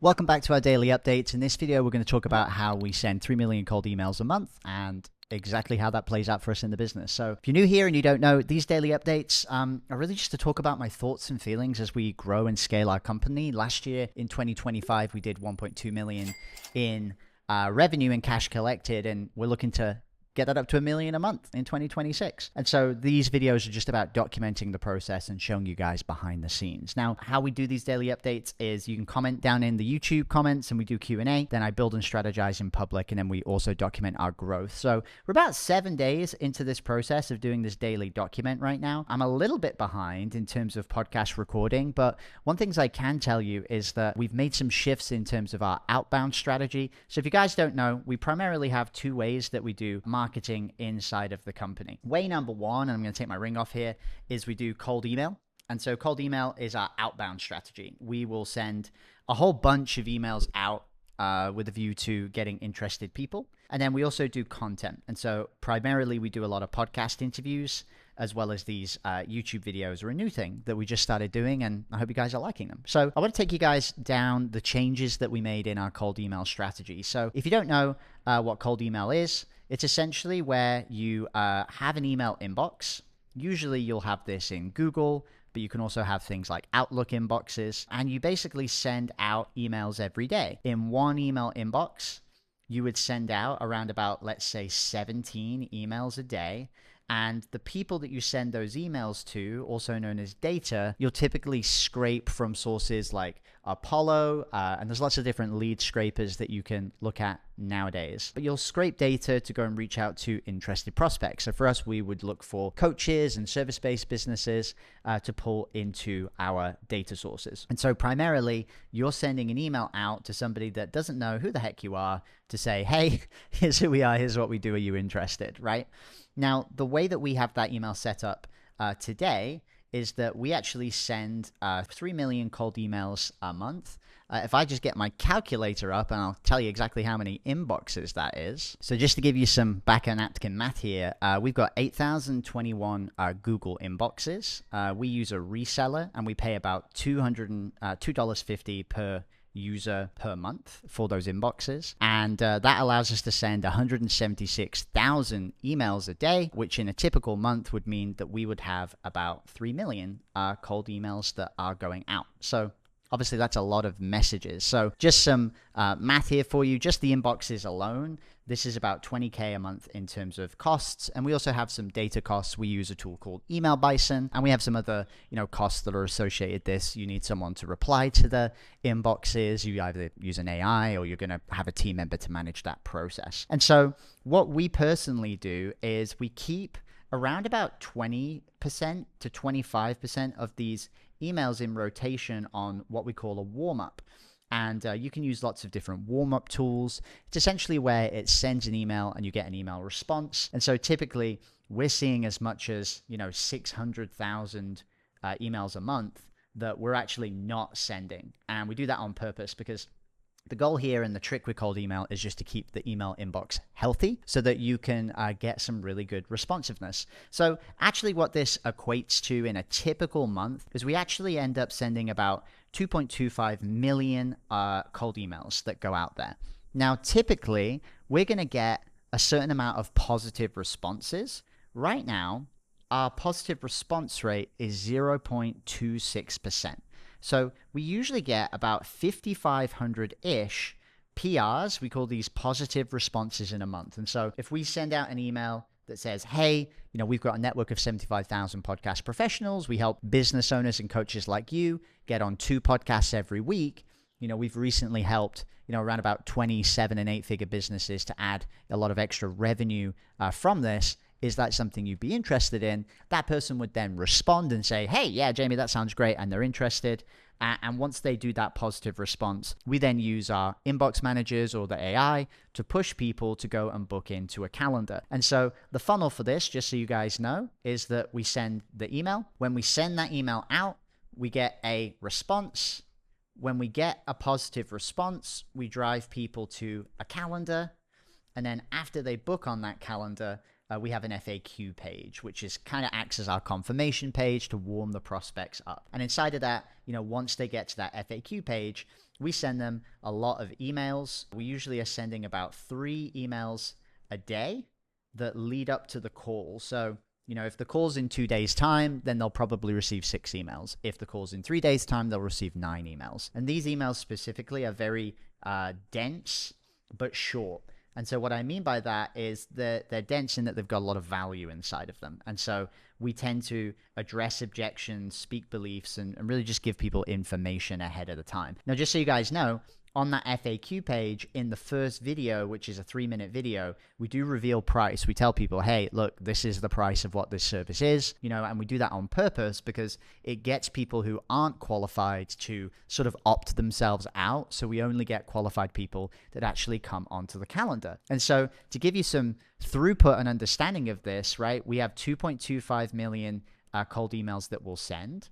Welcome back to our daily updates. In this video, we're going to talk about how we send 3 million cold emails a month and exactly how that plays out for us in the business. So if you're new here and you don't know, these daily updates are really just to talk about my thoughts and feelings as we grow and scale our company. Last year in 2025, we did 1.2 million in revenue and cash collected, and we're looking to get that up to $1 million a month in 2026. And so these videos are just about documenting the process and showing you guys behind the scenes. Now, how we do these daily updates is you can comment down in the YouTube comments and we do Q&A. Then I build and strategize in public, and then we also document our growth. So we're about 7 days into this process of doing this daily document right now. I'm a little bit behind in terms of podcast recording, but one thing I can tell you is that we've made some shifts in terms of our outbound strategy. So if you guys don't know, we primarily have 2 ways that we do marketing inside of the company. Way number 1, and I'm going to take my ring off here, is we do cold email. And so cold email is our outbound strategy. We will send a whole bunch of emails out with a view to getting interested people. And then we also do content. And so primarily we do a lot of podcast interviews, as well as these YouTube videos are a new thing that we just started doing, and I hope you guys are liking them. So I want to take you guys down the changes that we made in our cold email strategy. So if you don't know what cold email is, it's essentially where you have an email inbox. Usually you'll have this in Google, but you can also have things like Outlook inboxes, and you basically send out emails every day. In one email inbox, you would send out around about, let's say, 17 emails a day. And the people that you send those emails to, also known as data, you'll typically scrape from sources like Apollo, and there's lots of different lead scrapers that you can look at nowadays. But you'll scrape data to go and reach out to interested prospects. So for us, we would look for coaches and service-based businesses to pull into our data sources. And so primarily, you're sending an email out to somebody that doesn't know who the heck you are to say, hey, here's who we are, here's what we do, are you interested, right? Now, the way that we have that email set up today is that we actually send 3 million cold emails a month. If I just get my calculator up, and I'll tell you exactly how many inboxes that is. So just to give you some back of napkin math here, we've got 8,021 Google inboxes. We use a reseller, and we pay about $2.50 per user per month for those inboxes, and that allows us to send 176,000 emails a day, which in a typical month would mean that we would have about 3 million cold emails that are going out. So obviously that's a lot of messages. So just some math here for you. Just the inboxes alone, this is about 20K a month in terms of costs. And we also have some data costs. We use a tool called Email Bison, and we have some other, costs that are associated with this. You need someone to reply to the inboxes. You either use an AI or you're going to have a team member to manage that process. And so what we personally do is we keep around about 20% to 25% of these emails in rotation on what we call a warm-up. And you can use lots of different warm-up tools. It's essentially where it sends an email and you get an email response. And so typically we're seeing as much as 600,000 emails a month that we're actually not sending. And we do that on purpose because the goal here and the trick with cold email is just to keep the email inbox healthy so that you can get some really good responsiveness. So actually what this equates to in a typical month is we actually end up sending about 2.25 million cold emails that go out there. Now, typically, we're going to get a certain amount of positive responses. Right now, our positive response rate is 0.26%. So we usually get about 5,500-ish PRs. We call these positive responses in a month. And so if we send out an email that says, hey, we've got a network of 75,000 podcast professionals. We help business owners and coaches like you get on 2 podcasts every week. We've recently helped, around about 27 and 8-figure businesses to add a lot of extra revenue from this. Is that something you'd be interested in? That person would then respond and say, hey, yeah, Jamie, that sounds great. And they're interested. And once they do that positive response, we then use our inbox managers or the AI to push people to go and book into a calendar. And so the funnel for this, just so you guys know, is that we send the email. When we send that email out, we get a response. When we get a positive response, we drive people to a calendar. And then after they book on that calendar, we have an FAQ page, which is kind of acts as our confirmation page to warm the prospects up. And inside of that, once they get to that FAQ page, we send them a lot of emails. We usually are sending about 3 emails a day that lead up to the call. So, if the call's in 2 days' time, then they'll probably receive 6 emails. If the call's in 3 days' time, they'll receive 9 emails. And these emails specifically are very dense, but short. And so what I mean by that is that they're dense in that they've got a lot of value inside of them. And so we tend to address objections, speak beliefs, and really just give people information ahead of the time. Now, just so you guys know, on that FAQ page in the first video, which is a 3-minute video, we do reveal price. We tell people, hey, look, this is the price of what this service is, and we do that on purpose because it gets people who aren't qualified to sort of opt themselves out. So we only get qualified people that actually come onto the calendar. And so to give you some throughput and understanding of this, right, we have 2.25 million cold emails that we'll send.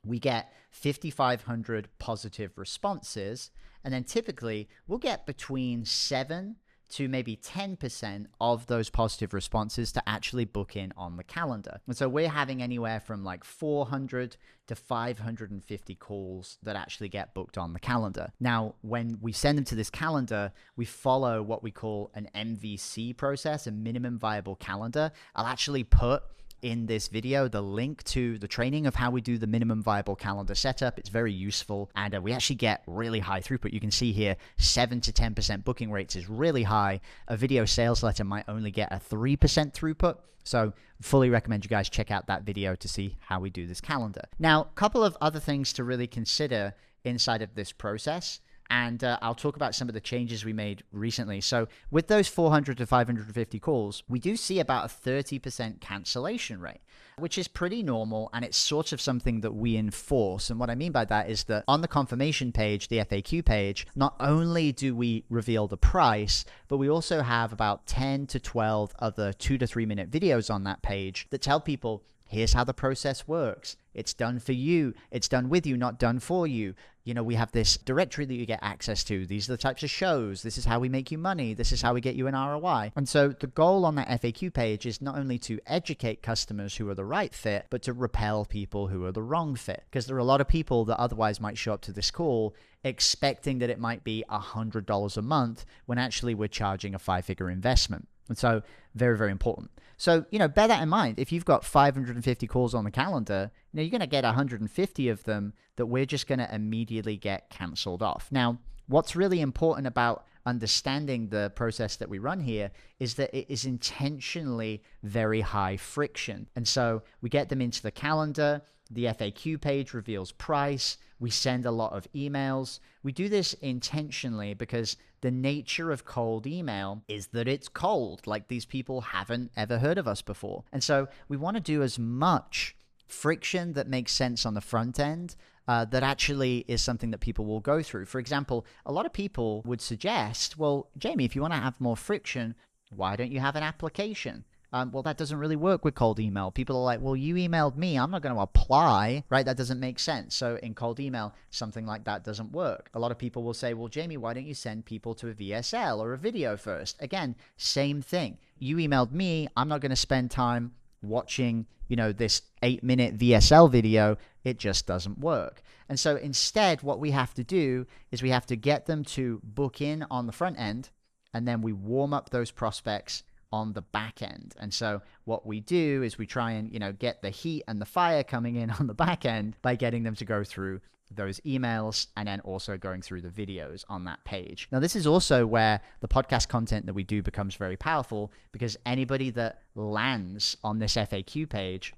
We get 5,500 positive responses. And then typically we'll get between 7 to maybe 10% of those positive responses to actually book in on the calendar. And so we're having anywhere from like 400 to 550 calls that actually get booked on the calendar. Now, when we send them to this calendar, we follow what we call an MVC process, a minimum viable calendar. I'll actually put in this video the link to the training of how we do the minimum viable calendar setup. It's very useful, and we actually get really high throughput. You can see here 7 to 10% booking rates is really high. A video sales letter might only get a 3% throughput. So fully recommend you guys check out that video to see how we do this calendar. Now, a couple of other things to really consider inside of this process. And I'll talk about some of the changes we made recently. So with those 400 to 550 calls, we do see about a 30% cancellation rate, which is pretty normal. And it's sort of something that we enforce. And what I mean by that is that on the confirmation page, the FAQ page, not only do we reveal the price, but we also have about 10 to 12 other 2 to 3 minute videos on that page that tell people, here's how the process works. It's done for you. It's done with you, not done for you. We have this directory that you get access to. These are the types of shows. This is how we make you money. This is how we get you an ROI. And so the goal on that FAQ page is not only to educate customers who are the right fit, but to repel people who are the wrong fit. Because there are a lot of people that otherwise might show up to this call expecting that it might be $100 a month when actually we're charging a 5-figure investment. And so very, very important. So, bear that in mind. If you've got 550 calls on the calendar, you're going to get 150 of them that we're just going to immediately get canceled off. Now, what's really important about understanding the process that we run here is that it is intentionally very high friction. And so we get them into the calendar. The FAQ page reveals price. We send a lot of emails. We do this intentionally because the nature of cold email is that it's cold. Like, these people haven't ever heard of us before. And so we want to do as much friction that makes sense on the front end that actually is something that people will go through. For example, a lot of people would suggest, well, Jamie, if you want to have more friction, why don't you have an application? Well, that doesn't really work with cold email. People are like, well, you emailed me. I'm not going to apply, right? That doesn't make sense. So in cold email, something like that doesn't work. A lot of people will say, well, Jamie, why don't you send people to a VSL or a video first? Again, same thing. You emailed me. I'm not going to spend time watching, this 8-minute VSL video. It just doesn't work. And so instead, what we have to do is we have to get them to book in on the front end, and then we warm up those prospects on the back end. And so what we do is we try and, get the heat and the fire coming in on the back end by getting them to go through those emails and then also going through the videos on that page. Now, this is also where the podcast content that we do becomes very powerful, because anybody that lands on this FAQ page,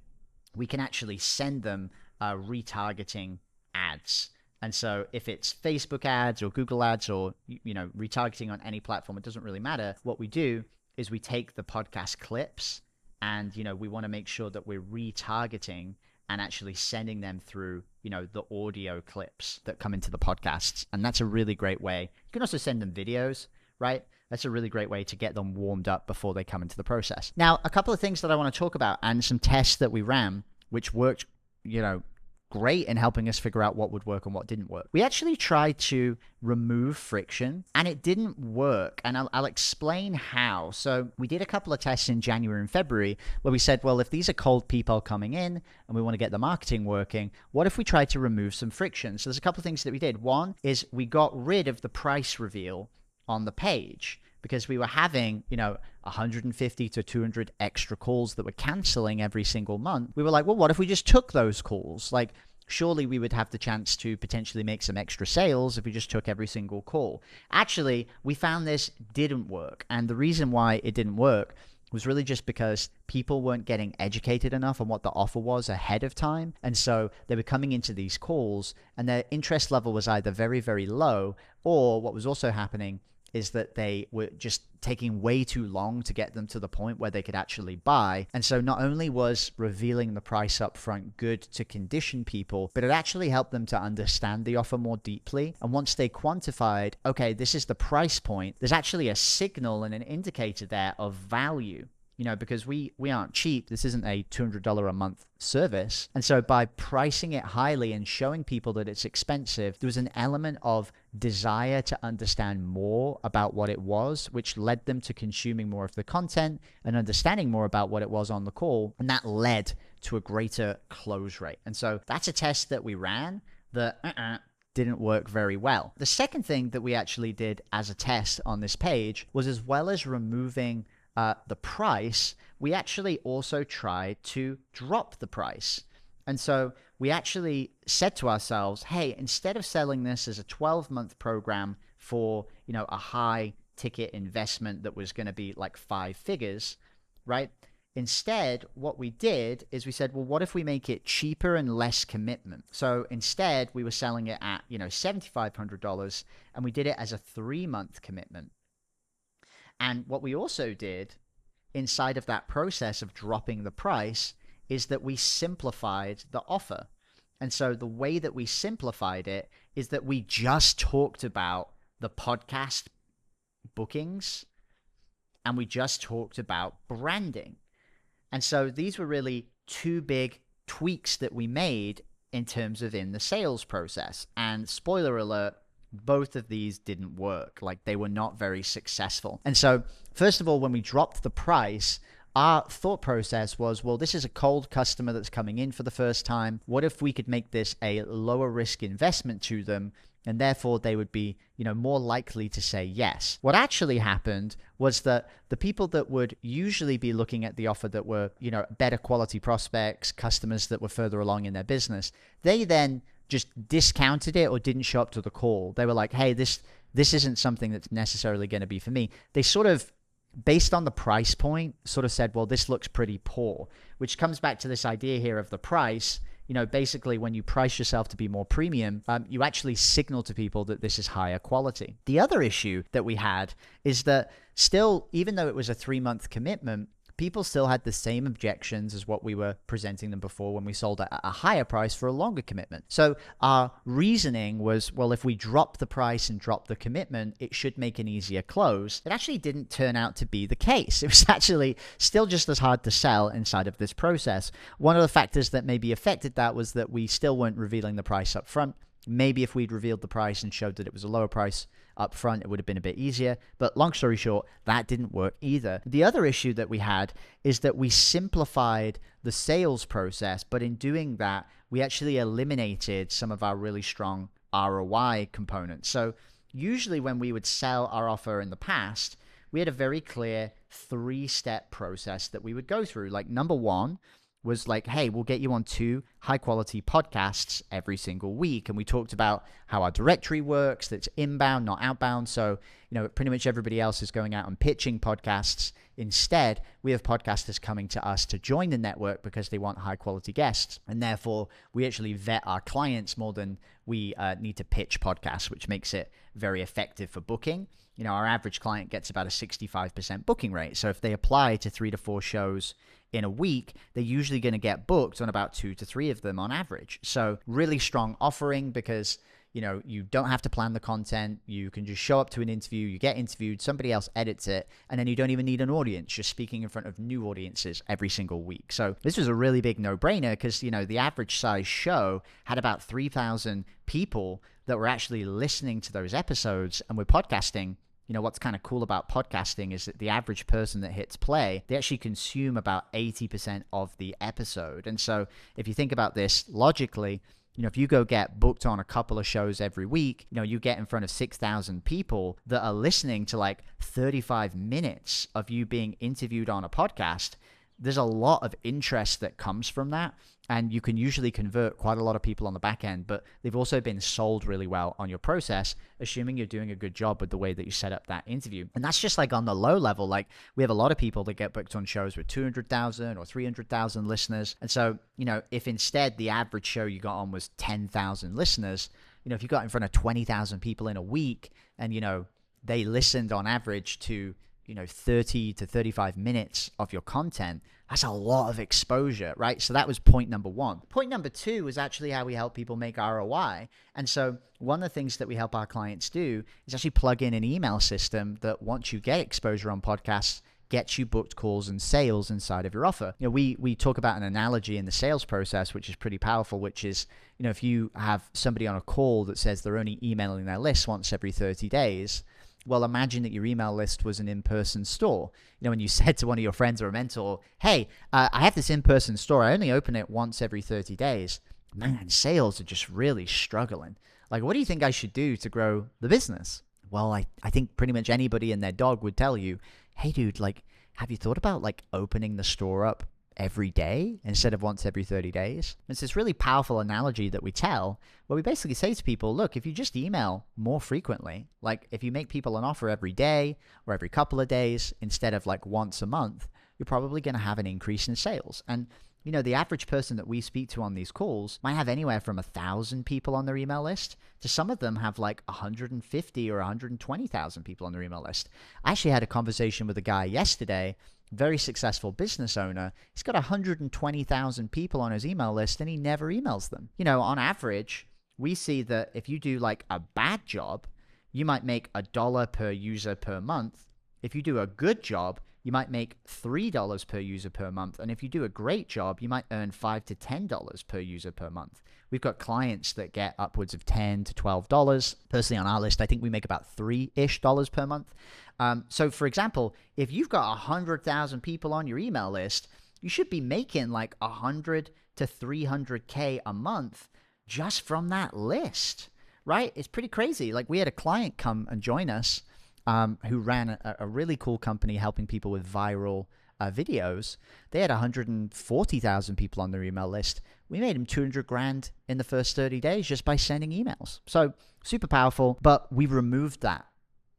we can actually send them retargeting ads. And so if it's Facebook ads or Google ads or, retargeting on any platform, it doesn't really matter. What we do is we take the podcast clips and, we want to make sure that we're retargeting and actually sending them through, the audio clips that come into the podcasts. And that's a really great way. You can also send them videos, right? That's a really great way to get them warmed up before they come into the process. Now, a couple of things that I want to talk about and some tests that we ran, which worked, great in helping us figure out what would work and what didn't work. We actually tried to remove friction and it didn't work. And I'll explain how. So we did a couple of tests in January and February where we said, well, if these are cold people coming in and we want to get the marketing working, what if we tried to remove some friction? So there's a couple of things that we did. One is we got rid of the price reveal on the page because we were having, 150 to 200 extra calls that were canceling every single month. We were like, well, what if we just took those calls? Like, surely we would have the chance to potentially make some extra sales if we just took every single call. Actually, we found this didn't work. And the reason why it didn't work was really just because people weren't getting educated enough on what the offer was ahead of time. And so they were coming into these calls and their interest level was either very, very low, or what was also happening is that they were just taking way too long to get them to the point where they could actually buy. And so not only was revealing the price up front good to condition people, but it actually helped them to understand the offer more deeply. And once they quantified, okay, this is the price point, there's actually a signal and an indicator there of value. Because we aren't cheap. This isn't a $200 a month service. And so by pricing it highly and showing people that it's expensive, there was an element of desire to understand more about what it was, which led them to consuming more of the content and understanding more about what it was on the call. And that led to a greater close rate. And so that's a test that we ran that didn't work very well. The second thing that we actually did as a test on this page was, as well as removing the price, we actually also tried to drop the price. And so we actually said to ourselves, hey, instead of selling this as a 12-month program for, a high ticket investment that was going to be like 5 figures, right? Instead, what we did is we said, well, what if we make it cheaper and less commitment? So instead, we were selling it at, $7,500, and we did it as a 3-month commitment. And what we also did inside of that process of dropping the price is that we simplified the offer. And so the way that we simplified it is that we just talked about the podcast bookings and we just talked about branding. And so these were really 2 big tweaks that we made in terms of in the sales process. And spoiler alert, both of these didn't work. Like, they were not very successful. And so first of all, when we dropped the price, our thought process was, well, this is a cold customer that's coming in for the first time. What if we could make this a lower risk investment to them? And therefore they would be, more likely to say yes. What actually happened was that the people that would usually be looking at the offer that were, better quality prospects, customers that were further along in their business, they then just discounted it or didn't show up to the call. They were like, hey, this isn't something that's necessarily going to be for me. They sort of, based on the price point, sort of said, well, this looks pretty poor, which comes back to this idea here of the price. Basically when you price yourself to be more premium, you actually signal to people that this is higher quality. The other issue that we had is that still, even though it was a 3-month commitment, people still had the same objections as what we were presenting them before when we sold at a higher price for a longer commitment. So our reasoning was, well, if we drop the price and drop the commitment, it should make an easier close. It actually didn't turn out to be the case. It was actually still just as hard to sell inside of this process. One of the factors that maybe affected that was that we still weren't revealing the price up front. Maybe if we'd revealed the price and showed that it was a lower price up front, it would have been a bit easier. But long story short, that didn't work either. The other issue that we had is that we simplified the sales process, but in doing that, we actually eliminated some of our really strong ROI components. So usually when we would sell our offer in the past, we had a very clear 3-step process that we would go through. Like, number 1 was like, hey, we'll get you on 2 high quality podcasts every single week. And we talked about how our directory works, that's inbound, not outbound. So, pretty much everybody else is going out and pitching podcasts. Instead, we have podcasters coming to us to join the network because they want high quality guests. And therefore, we actually vet our clients more than we need to pitch podcasts, which makes it very effective for booking. Our average client gets about a 65% booking rate. So if they apply to 3 to 4 shows in a week, they're usually going to get booked on about 2 to 3 of them on average. So really strong offering because, You don't have to plan the content. You can just show up to an interview, you get interviewed, somebody else edits it, and then you don't even need an audience. You're speaking in front of new audiences every single week. So this was a really big no-brainer because, the average size show had about 3,000 people that were actually listening to those episodes. And with podcasting, what's kind of cool about podcasting is that the average person that hits play, they actually consume about 80% of the episode. And so if you think about this logically, if you go get booked on a couple of shows every week, you get in front of 6,000 people that are listening to like 35 minutes of you being interviewed on a podcast. There's a lot of interest that comes from that. And you can usually convert quite a lot of people on the back end, but they've also been sold really well on your process, assuming you're doing a good job with the way that you set up that interview. And that's just like on the low level. Like we have a lot of people that get booked on shows with 200,000 or 300,000 listeners. And so, if instead the average show you got on was 10,000 listeners, if you got in front of 20,000 people in a week and, they listened on average to 30 to 35 minutes of your content, that's a lot of exposure, right? So that was point number one. Point number two was actually how we help people make ROI. And so one of the things that we help our clients do is actually plug in an email system that once you get exposure on podcasts, gets you booked calls and sales inside of your offer. We talk about an analogy in the sales process, which is pretty powerful, which is, if you have somebody on a call that says they're only emailing their list once every 30 days, well, imagine that your email list was an in-person store. When you said to one of your friends or a mentor, hey, I have this in-person store. I only open it once every 30 days. Man, sales are just really struggling. Like, what do you think I should do to grow the business? Well, I think pretty much anybody and their dog would tell you, hey, dude, like, have you thought about like opening the store up every day instead of once every 30 days? It's this really powerful analogy that we tell where we basically say to people, look, if you just email more frequently, like if you make people an offer every day or every couple of days instead of like once a month, you're probably going to have an increase in sales. And the average person that we speak to on these calls might have anywhere from 1,000 people on their email list to some of them have like 150 or 120,000 people on their email list. I actually had a conversation with a guy yesterday, very successful business owner. He's got 120,000 people on his email list and he never emails them. On average, we see that if you do like a bad job, you might make $1 per user per month. If you do a good job, you might make $3 per user per month. And if you do a great job, you might earn $5 to $10 per user per month. We've got clients that get upwards of $10 to $12. Personally, on our list, I think we make about $3-ish per month. So for example, if you've got 100,000 people on your email list, you should be making like 100 to 300K a month just from that list, right? It's pretty crazy. Like we had a client come and join us who ran a really cool company helping people with viral videos. They had 140,000 people on their email list. We made them 200 grand in the first 30 days just by sending emails. So super powerful, but we removed that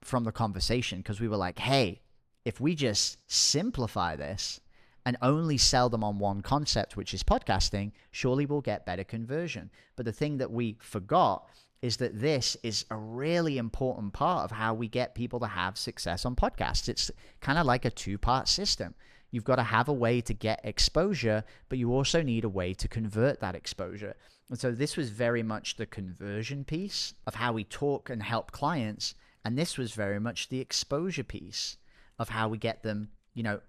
from the conversation because we were like, hey, if we just simplify this and only sell them on one concept, which is podcasting, surely we'll get better conversion. But the thing that we forgot is that this is a really important part of how we get people to have success on podcasts. It's kind of like a two-part system. You've got to have a way to get exposure, but you also need a way to convert that exposure. And so this was very much the conversion piece of how we talk and help clients. And this was very much the exposure piece of how we get them,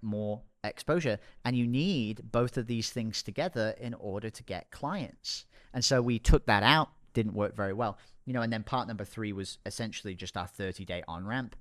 more exposure. And you need both of these things together in order to get clients. And so we took that out. Didn't work very well, and then part number 3 was essentially just our 30-day on-ramp.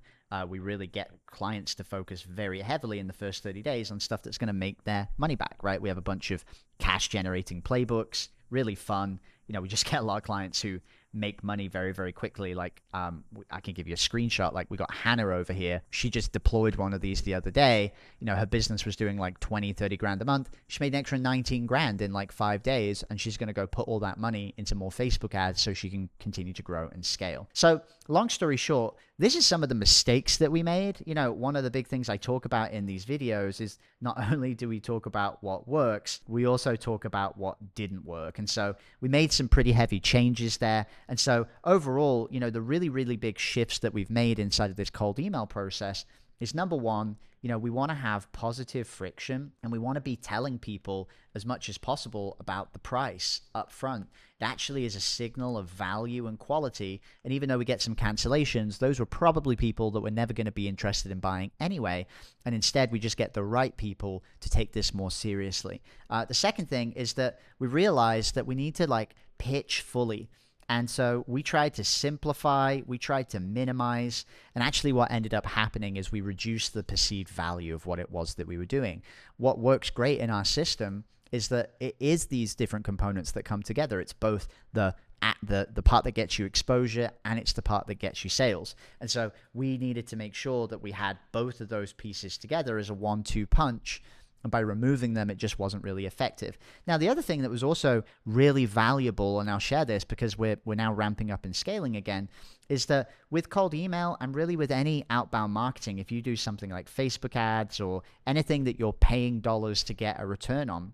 We really get clients to focus very heavily in the first 30 days on stuff that's going to make their money back, right? We have a bunch of cash generating playbooks, really fun. We just get a lot of clients who make money very, very quickly. Like I can give you a screenshot. Like we got Hannah over here. She just deployed one of these the other day. Her business was doing like 20, 30 grand a month. She made an extra 19 grand in like 5 days. And she's going to go put all that money into more Facebook ads so she can continue to grow and scale. So long story short, this is some of the mistakes that we made. One of the big things I talk about in these videos is not only do we talk about what works, we also talk about what didn't work. And so we made some pretty heavy changes there. And so overall, the really, really big shifts that we've made inside of this cold email process is number one, we want to have positive friction, and we want to be telling people as much as possible about the price up front. It actually is a signal of value and quality. And even though we get some cancellations, those were probably people that were never going to be interested in buying anyway. And instead, we just get the right people to take this more seriously. The second thing is that we realized that we need to pitch fully. And so we tried to simplify, we tried to minimize, and actually what ended up happening is we reduced the perceived value of what it was that we were doing. What works great in our system is that it is these different components that come together. It's both the part that gets you exposure, and it's the part that gets you sales. And so we needed to make sure that we had both of those pieces together as a 1-2 punch. And by removing them, it just wasn't really effective. Now, the other thing that was also really valuable, and I'll share this because we're now ramping up and scaling again, is that with cold email and really with any outbound marketing, if you do something like Facebook ads or anything that you're paying dollars to get a return on,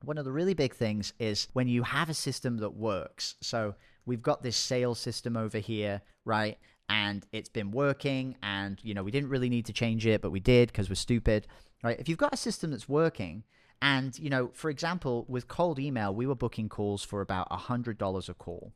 one of the really big things is when you have a system that works. So we've got this sales system over here, right? And it's been working, and we didn't really need to change it, but we did because we're stupid. Right? If you've got a system that's working, and for example, with cold email, we were booking calls for about $100 a call.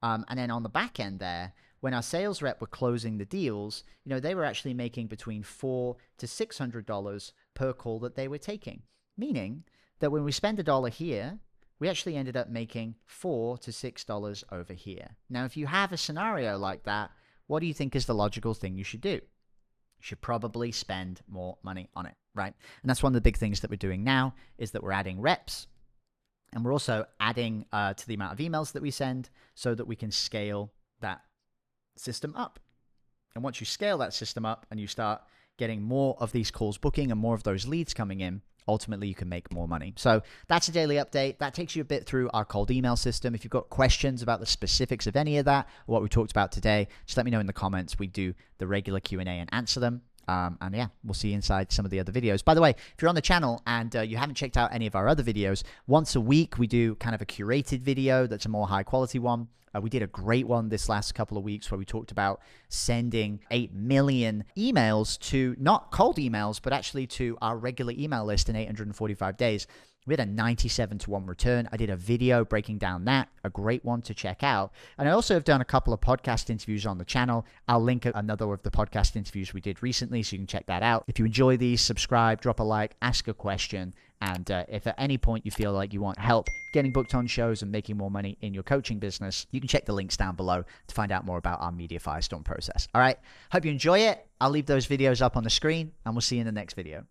And then on the back end there, when our sales rep were closing the deals, they were actually making between $400 to $600 per call that they were taking. Meaning that when we spend $1 here, we actually ended up making $4 to $6 over here. Now, if you have a scenario like that, what do you think is the logical thing you should do? Should probably spend more money on it, right? And that's one of the big things that we're doing now, is that we're adding reps, and we're also adding to the amount of emails that we send so that we can scale that system up. And once you scale that system up and you start getting more of these calls booking and more of those leads coming in, ultimately you can make more money. So that's a daily update. That takes you a bit through our cold email system. If you've got questions about the specifics of any of that, or what we talked about today, just let me know in the comments. We do the regular Q&A and answer them. And yeah, we'll see you inside some of the other videos. By the way, if you're on the channel and you haven't checked out any of our other videos, once a week we do kind of a curated video that's a more high quality one. We did a great one this last couple of weeks where we talked about sending 8 million emails to, not cold emails, but actually to our regular email list in 845 days. We had a 97-to-1 return. I did a video breaking down that, a great one to check out. And I also have done a couple of podcast interviews on the channel. I'll link another of the podcast interviews we did recently, so you can check that out. If you enjoy these, subscribe, drop a like, ask a question. And if at any point you feel like you want help getting booked on shows and making more money in your coaching business, you can check the links down below to find out more about our media firestorm process. All right. Hope you enjoy it. I'll leave those videos up on the screen, and we'll see you in the next video.